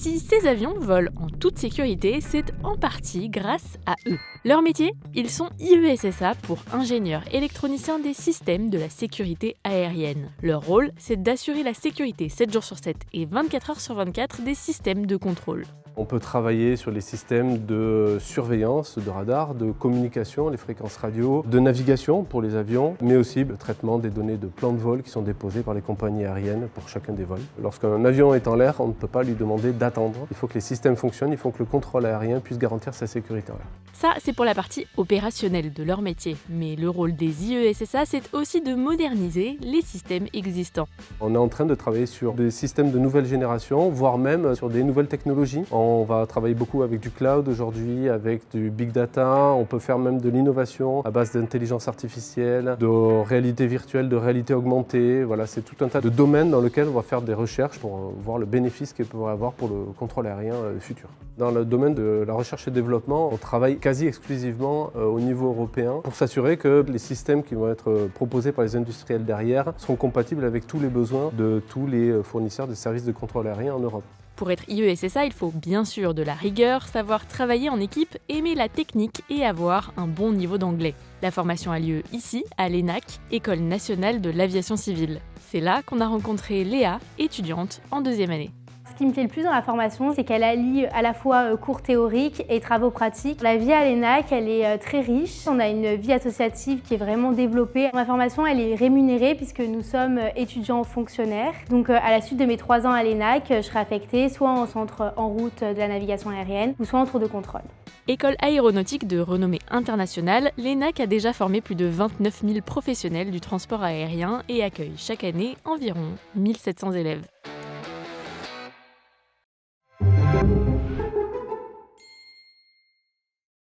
Si ces avions volent en toute sécurité, c'est en partie grâce à eux. Leur métier, ils sont IESSA pour ingénieurs électroniciens des systèmes de la sécurité aérienne. Leur rôle, c'est d'assurer la sécurité 7 jours sur 7 et 24 heures sur 24 des systèmes de contrôle. On peut travailler sur les systèmes de surveillance, de radar, de communication, les fréquences radio, de navigation pour les avions, mais aussi le traitement des données de plan de vol qui sont déposées par les compagnies aériennes pour chacun des vols. Lorsqu'un avion est en l'air, on ne peut pas lui demander d'attendre. Il faut que les systèmes fonctionnent, il faut que le contrôle aérien puisse garantir sa sécurité en l'air. Ça, c'est pour la partie opérationnelle de leur métier. Mais le rôle des IESSA, c'est aussi de moderniser les systèmes existants. On est en train de travailler sur des systèmes de nouvelle génération, voire même sur des nouvelles technologies. On va travailler beaucoup avec du cloud aujourd'hui, avec du big data. On peut faire même de l'innovation à base d'intelligence artificielle, de réalité virtuelle, de réalité augmentée. Voilà, c'est tout un tas de domaines dans lesquels on va faire des recherches pour voir le bénéfice qu'il pourrait avoir pour le contrôle aérien futur. Dans le domaine de la recherche et développement, on travaille quasi exclusivement au niveau européen pour s'assurer que les systèmes qui vont être proposés par les industriels derrière seront compatibles avec tous les besoins de tous les fournisseurs de services de contrôle aérien en Europe. Pour être IESSA, il faut bien sûr de la rigueur, savoir travailler en équipe, aimer la technique et avoir un bon niveau d'anglais. La formation a lieu ici, à l'ENAC, École nationale de l'aviation civile. C'est là qu'on a rencontré Léa, étudiante en 2e année. Ce qui me plaît le plus dans la formation, c'est qu'elle allie à la fois cours théoriques et travaux pratiques. La vie à l'ENAC, elle est très riche. On a une vie associative qui est vraiment développée. Ma formation, elle est rémunérée puisque nous sommes étudiants fonctionnaires. Donc à la suite de mes 3 ans à l'ENAC, je serai affectée soit en centre en route de la navigation aérienne ou soit en tour de contrôle. École aéronautique de renommée internationale, l'ENAC a déjà formé plus de 29 000 professionnels du transport aérien et accueille chaque année environ 1700 élèves.